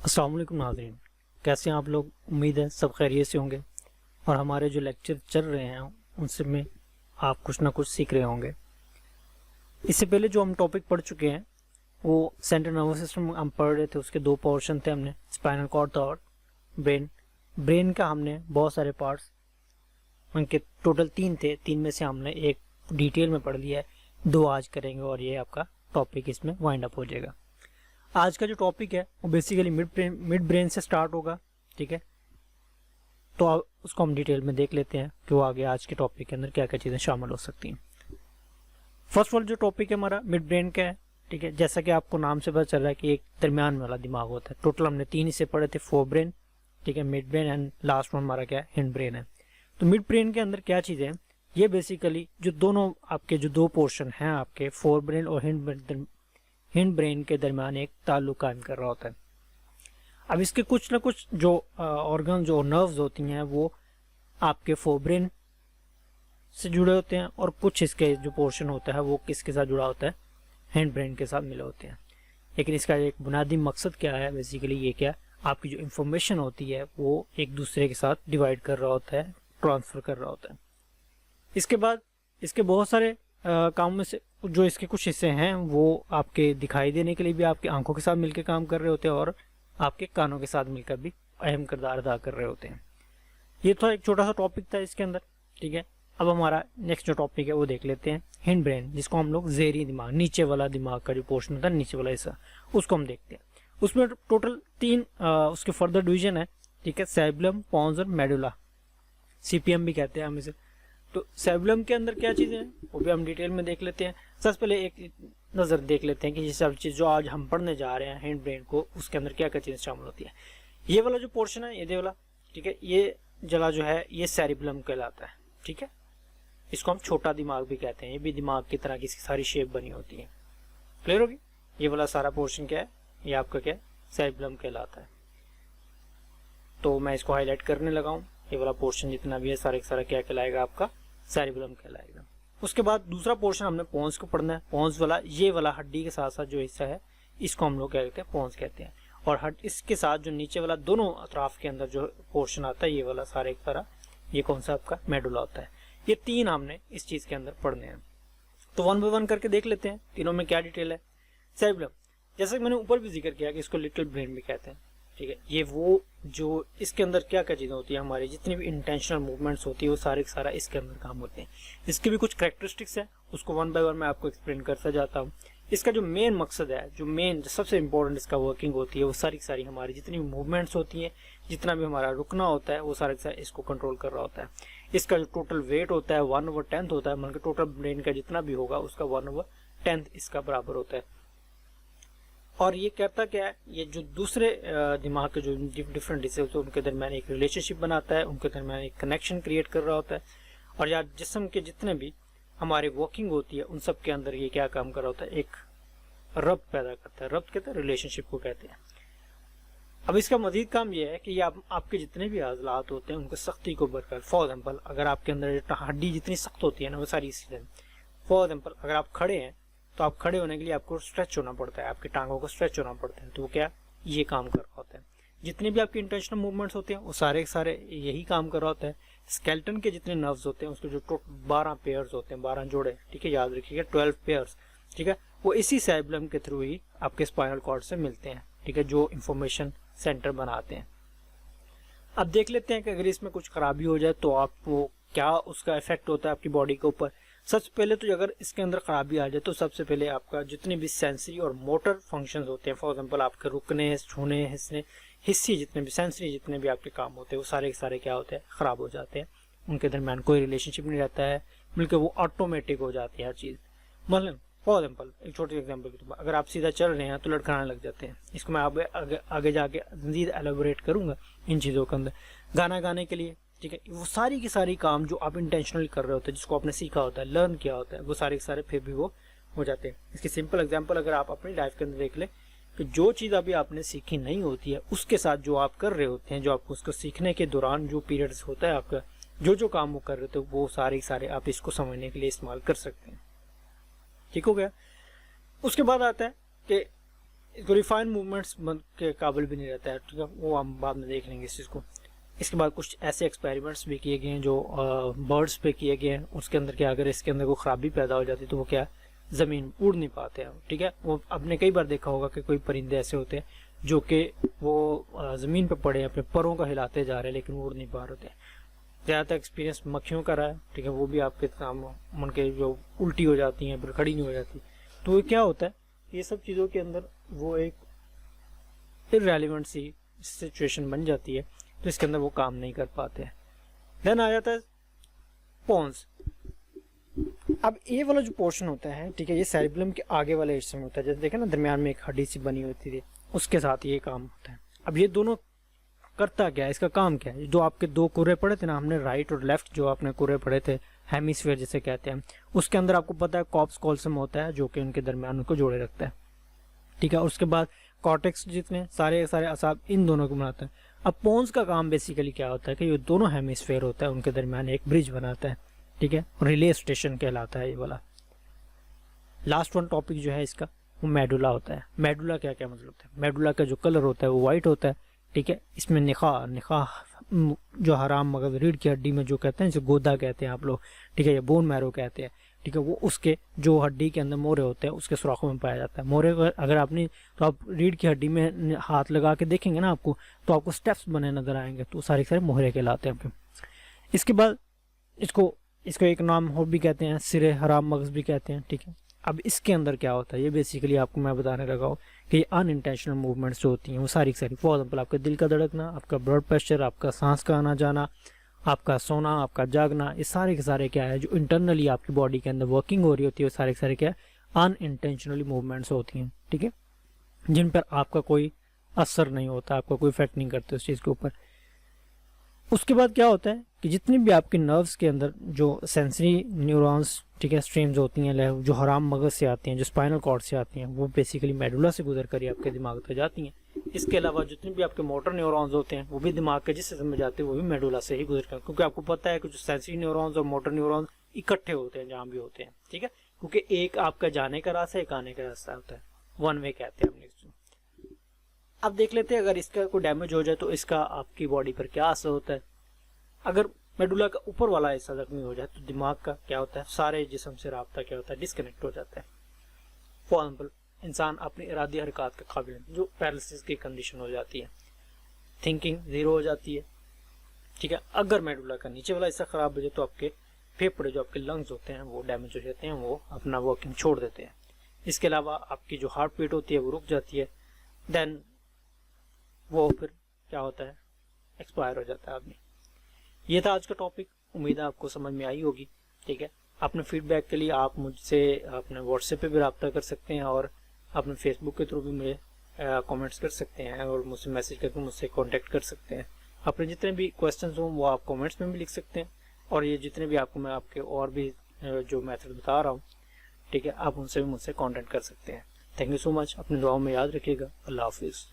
अस्सलाम वालेकुम नाज़रीन, कैसे हैं आप लोग। उम्मीद है सब खैरियत से होंगे और हमारे जो लेक्चर चल रहे हैं उनसे में आप कुछ ना कुछ सीख रहे होंगे। इससे पहले जो हम टॉपिक पढ़ चुके हैं वो सेंट्रल नर्वस सिस्टम हम पढ़ रहे थे। उसके दो पोर्शन थे, हमने स्पाइनल कॉर्ड था और ब्रेन। ब्रेन का हमने बहुत सारे पार्ट्स, उनके टोटल 3 थे, 3 में से हमने एक डिटेल में पढ़ लिया है, 2 आज करेंगे और ये आपका टॉपिक इसमें वाइंड अप हो जाएगा। आज का जो टॉपिक है वो बेसिकली मिड ब्रेन से स्टार्ट होगा, ठीक है। तो उसको हम डिटेल में देख लेते हैं कि वो आगे आज के टॉपिक के अंदर क्या क्या चीज़ें शामिल हो सकती हैं। फर्स्ट वाला जो टॉपिक है हमारा मिड ब्रेन का है, ठीक है। जैसा कि आपको नाम से पता चल रहा है कि एक दरमियान वाला दिमाग होता है। टोटल हमने 3 हिस्से पढ़े थे, फोर ब्रेन, ठीक है, mid brain and last one हमारा क्या है, हिंड ब्रेन है। तो मिड ब्रेन के अंदर क्या चीज़ें हैं, ये बेसिकली जो दोनों आपके जो 2 पोर्शन हैं आपके फोर ब्रेन और हिंड ब्रेन के दरमियान एक ताल्लुक कायम कर रहा होता है। अब इसके कुछ ना कुछ जो ऑर्गन जो नर्व्स होती हैं वो आपके फोर ब्रेन से जुड़े होते हैं और कुछ इसके जो पोर्शन होता है वो किसके साथ जुड़ा होता है, हिंड ब्रेन के साथ मिले होते हैं। लेकिन इसका एक बुनियादी मकसद क्या है, बेसिकली ये क्या, आपकी जो इंफॉर्मेशन होती है वो एक दूसरे के साथ डिवाइड कर रहा होता है, ट्रांसफर कर रहा होता है। इसके बाद इसके बहुत सारे कामों में से जो इसके कुछ हिस्से हैं वो आपके दिखाई देने के लिए भी आपकी आंखों के साथ मिलकर काम कर रहे होते हैं और आपके कानों के साथ मिलकर भी अहम किरदार अदा कर रहे होते हैं। ये तो एक छोटा सा टॉपिक था इसके अंदर, ठीक है। अब हमारा नेक्स्ट जो टॉपिक है वो देख लेते हैं, हिंड ब्रेन, जिसको हम लोग ज़ेरी दिमाग, नीचे वाला दिमाग का जो पोर्शन होता है, नीचे वाला हिस्सा, उसको हम देखते हैं। उसमें टोटल 3 उसके फर्दर डिवीजन है, ठीक है, सेरिबेलम, पोन्स और मेडुला, CPM भी कहते हैं हम इसे। तो सेरिबेलम के अंदर क्या चीज़ें हैं वो भी हम डिटेल में देख लेते हैं। सबसे पहले एक नज़र देख लेते हैं कि ये सब चीज़ जो आज हम पढ़ने जा रहे हैं हिंड ब्रेन को, उसके अंदर क्या क्या चीज़ें शामिल होती है। ये वाला जो पोर्शन है, ये वाला, ठीक है, ये जला जो है ये सेरिबेलम कहलाता है, ठीक है। इसको हम छोटा दिमाग भी कहते हैं, ये भी दिमाग की तरह की इसकी सारी शेप बनी होती है। क्लियर होगी। ये वाला सारा पोर्शन क्या है, ये आपका क्या है, सेरिबेलम कहलाता है। तो मैं इसको हाईलाइट करने लगा हूँ। ये वाला पोर्शन जितना भी है सारा का सारा क्या कहलाएगा, आपका सेरिबेलम कहलाएगा। उसके बाद दूसरा पोर्शन हमने पोन्स को पढ़ना है। पोन्स वाला, ये वाला हड्डी के साथ साथ जो हिस्सा है इसको हम लोग क्या कहते हैं, पोन्स कहते हैं। और इसके साथ जो नीचे वाला दोनों अतराफ के अंदर जो पोर्शन आता है, ये वाला सारे की तरह, ये कौन सा आपका मेडुला होता है। ये 3 हमने इस चीज के अंदर पढ़ने हैं। तो 1 बाय 1 करके देख लेते हैं तीनों में क्या डिटेल है। सेरिबेलम, जैसे कि मैंने ऊपर भी जिक्र किया कि इसको लिटिल ब्रेन भी कहते हैं, ठीक है। ये वो जो इसके अंदर क्या क्या चीज़ें होती है, हमारी जितनी भी इंटेंशनल मूवमेंट्स होती है वो सारे सारा इसके अंदर काम होते हैं। इसके भी कुछ कैरेक्टरिस्टिक्स है, उसको 1 बाय 1 मैं आपको एक्सप्लेन करता जाता हूँ। इसका जो मेन मकसद है, जो मेन सबसे इंपॉर्टेंट इसका वर्किंग होती है, वो सारी सारी हमारी जितनी भी मूवमेंट्स होती हैं, जितना भी हमारा रुकना होता है, वो सारा सारा इसको कंट्रोल कर रहा होता है। इसका जो टोटल वेट होता है 1/10 होता है, मतलब टोटल ब्रेन का जितना भी होगा उसका 1/10 इसका बराबर होता है। और ये कहता क्या है, ये जो दूसरे दिमाग के जो डिफरेंट हिस्से होते हैं उनके दरमियान एक रिलेशनशिप बनाता है, उनके दरमियान एक कनेक्शन क्रिएट कर रहा होता है। और या जिस्म के जितने भी हमारे वर्किंग होती है उन सब के अंदर ये क्या काम कर रहा होता है, एक रब्त पैदा करता है। रब्त कहते हैं रिलेशनशिप को कहते हैं। अब इसका मजीद काम ये है कि ये आपके जितने भी आजलात होते हैं उनको सख्ती को बरकरार, फॉर एग्जाम्पल अगर आपके अंदर हड्डी जितनी सख्त होती है ना वो सारी इसलिए, फॉर एग्जाम्पल अगर आप खड़े हैं तो आप खड़े होने के लिए आपको स्ट्रेच होना पड़ता है, आपकी टांगों को स्ट्रेच होना पड़ता है। तो वो क्या, ये काम कर रहा होता है। जितने भी आपके इंटेंशनल मूवमेंट्स होते हैं वो सारे सारे यही काम कर रहा होता है। स्केलेटन के जितने नर्व्स होते हैं उसके जो 12 पेयर्स होते हैं, 12 जोड़े, ठीक है, याद रखिएगा 12 पेयर्स, ठीक है, वो इसी सेरिबेलम के थ्रू ही आपके स्पाइनल कॉर्ड से मिलते हैं, ठीक है, जो इंफॉर्मेशन सेंटर बनाते हैं। अब देख लेते हैं कि अगर इसमें कुछ खराबी हो जाए तो आपको क्या उसका इफेक्ट होता है आपकी बॉडी के ऊपर। सबसे पहले तो अगर इसके अंदर खराबी आ जाए तो सबसे पहले आपका जितने भी सेंसरी और मोटर फंक्शंस होते हैं, फॉर एग्जांपल आपके रुकने, छूने, हिस्से जितने भी सेंसरी जितने भी आपके काम होते हैं वो सारे के सारे क्या होते हैं, खराब हो जाते हैं। उनके दरमियान कोई रिलेशनशिप नहीं रहता है, बल्कि वो ऑटोमेटिक हो जाती है हर चीज़। मतलब फॉर एग्जाम्पल एक छोटी एग्जाम्पल की तो अगर आप सीधा चल रहे हैं तो लड़खड़ाने लग जाते हैं। इसको मैं आगे जाके मज़ीद एलोबरेट करूँगा इन चीज़ों के अंदर। गाना गाने के लिए, ठीक है, वो सारी की सारी काम जो आप इंटेंशनली कर रहे होते हैं, जिसको आपने सीखा होता है, लर्न किया होता है, वो सारे के सारे फिर भी वो हो जाते हैं। इसकी सिंपल एग्जांपल अगर आप अपनी लाइफ के अंदर देख लें कि जो चीज़ अभी आपने सीखी नहीं होती है उसके साथ जो आप कर रहे होते हैं, जो आपको उसको सीखने के दौरान जो पीरियड्स होता है आपका, जो काम वो कर रहे थे वो सारे सारे आप इसको समझने के लिए इस्तेमाल कर सकते हैं। ठीक हो गया। उसके बाद आता है कि इसको रिफाइन मूवमेंट्स के काबिल भी नहीं रहता है, ठीक है, वो हम बाद में देख लेंगे इस चीज़ को। इसके बाद कुछ ऐसे एक्सपेरिमेंट्स भी किए गए हैं जो बर्ड्स पे किए गए हैं, उसके अंदर क्या, अगर इसके अंदर कोई ख़राबी पैदा हो जाती है तो वो क्या, ज़मीन उड़ नहीं पाते हैं, ठीक है। वो आपने कई बार देखा होगा कि कोई परिंदे ऐसे होते हैं जो कि वो ज़मीन पे पड़े अपने परों का हिलाते जा रहे हैं लेकिन वो उड़ नहीं पा रहे होते हैं। ज़्यादातर एक्सपीरियंस मक्खियों का रहा है, ठीक है, वो भी आपके काम उनके जो उल्टी हो जाती हैं फिर खड़ी नहीं हो जाती, तो क्या होता है, ये सब चीज़ों के अंदर वो एक इररेलेवेंट सी सिचुएशन बन जाती है, तो इसके अंदर वो काम नहीं कर पाते हैं। देन आ जाता है पोन्स। अब ये वाला जो पोर्शन होता है, ठीक है, ये सेरिबेलम के आगे वाले हिस्से में होता है, जैसे देखें ना दरमियान में एक हड्डी सी बनी होती थी, उसके साथ ये काम होता है। अब ये दोनों करता क्या है, इसका काम क्या है, जो आपके दो कुर्रे पड़े थे ना, हमने राइट और लेफ्ट जो आपने कुर्रे पड़े थे, हेमिस्फीयर जिसे कहते हैं, उसके अंदर आपको पता है कॉर्पस कॉल्सम होता है जो कि उनके दरमियान उनको जोड़े रखता है, ठीक है। और उसके बाद कॉर्टेक्स जितने सारे असाब इन दोनों को बनाते हैं। अब पोन्स का काम बेसिकली क्या होता है कि ये दोनों हेमिस्फीयर होता है उनके दरमियान एक ब्रिज बनाता है, ठीक है, रिले स्टेशन कहलाता है ये वाला। लास्ट वन टॉपिक जो है इसका वो मेडुला होता है। मेडुला क्या क्या मतलब होता है, मेडुला का जो कलर होता है वो वाइट होता है, ठीक है। इसमें निखा जो हराम मगज रीढ़ की हड्डी में जो कहते हैं, जिसे गोदा कहते हैं आप लोग, ठीक है, या बोन मैरो कहते हैं, ठीक है, वो उसके जो हड्डी के अंदर मोरे होते हैं उसके सुराखों में पाया जाता है। मोरे अगर आपने तो आप रीढ़ की हड्डी में हाथ लगा के देखेंगे ना आपको, तो आपको स्टेप्स बने नजर आएंगे, तो सारे सारे मोहरे कहलाते हैं आपके। इसके बाद इसको एक नाम और भी कहते हैं, सिरे हराम मगज भी कहते हैं, ठीक है। अब इसके अंदर क्या होता है, ये बेसिकली आपको मैं बताने लगा हूँ कि ये अनइंटेंशनल मूवमेंट्स जो होती हैं वो सारी फॉर एग्जाम्पल आपका दिल का धड़कना, आपका ब्लड प्रेशर, आपका सांस का आना जाना, आपका सोना, आपका जागना, ये सारे के सारे क्या है जो इंटरनली आपकी बॉडी के अंदर वर्किंग हो रही होती है, वो सारे के सारे क्या है अनइंटेंशनली मूवमेंट्स होती हैं, ठीक है, जिन पर आपका कोई असर नहीं होता, आपका कोई इफेक्ट नहीं करते उस चीज़ के ऊपर। उसके बाद क्या होता है कि जितनी भी आपके नर्व्स के अंदर जो सेंसरी न्यूरॉन्स, ठीक है, स्ट्रीम्स होती हैं जो हराम मगज से आती हैं, जो स्पाइनल कॉर्ड से आती हैं, वो बेसिकली मेडुला से गुजर कर ही आपके दिमाग तक जाती हैं। इसके अलावा जितने भी आपके मोटर न्यूरॉन्स होते हैं वो भी दिमाग के जिस हिस्से में जाते हैं वो भी मेडुला से ही गुजर कर, क्योंकि आपको पता है कि जो सेंसरी न्यूरॉन्स और मोटर न्यूरॉन्स इकट्ठे होते हैं जहाँ भी होते हैं, ठीक है, क्योंकि एक आपका जाने का रास्ता, एक आने का रास्ता होता है, वन वे कहते हैं हम। अब देख लेते हैं अगर इसका कोई डैमेज हो जाए तो इसका आपकी बॉडी पर क्या असर होता है। अगर मेडुला का ऊपर वाला हिस्सा जख्मी हो जाए तो दिमाग का क्या होता है, सारे जिस्म से राब्ता क्या होता है, डिस्कनेक्ट हो जाता है। फॉर एग्जाम्पल इंसान अपनी इरादी हरकत के काबिल जो पैरालिसिस की कंडीशन हो जाती है, थिंकिंग जीरो हो जाती है, ठीक है। अगर मेडुला का नीचे वाला हिस्सा खराब हो जाए तो आपके फेफड़े जो आपके लंग्स होते हैं वो डैमेज हो जाते हैं, वो अपना वर्किंग छोड़ देते हैं। इसके अलावा आपकी जो हार्ट बीट होती है वो रुक जाती है, देन वो फिर क्या होता है, एक्सपायर हो जाता है आदमी। ये था आज का टॉपिक, उम्मीद है आपको समझ में आई होगी, ठीक है। अपने फीडबैक के लिए आप मुझसे अपने व्हाट्सएप पे भी रब्ता कर सकते हैं और अपने फेसबुक के थ्रू भी मुझे कमेंट्स कर सकते हैं और मुझसे मैसेज करके मुझसे कांटेक्ट कर सकते हैं। अपने जितने भी क्वेश्चंस हों वो आप कमेंट्स में भी लिख सकते हैं, और ये जितने भी आपको मैं आपके और भी जो मेथड बता रहा हूँ, ठीक है, आप उनसे भी मुझसे कांटेक्ट कर सकते हैं। थैंक यू सो मच, अपनी दुआओं में याद रखिएगा। अल्लाह हाफिज़।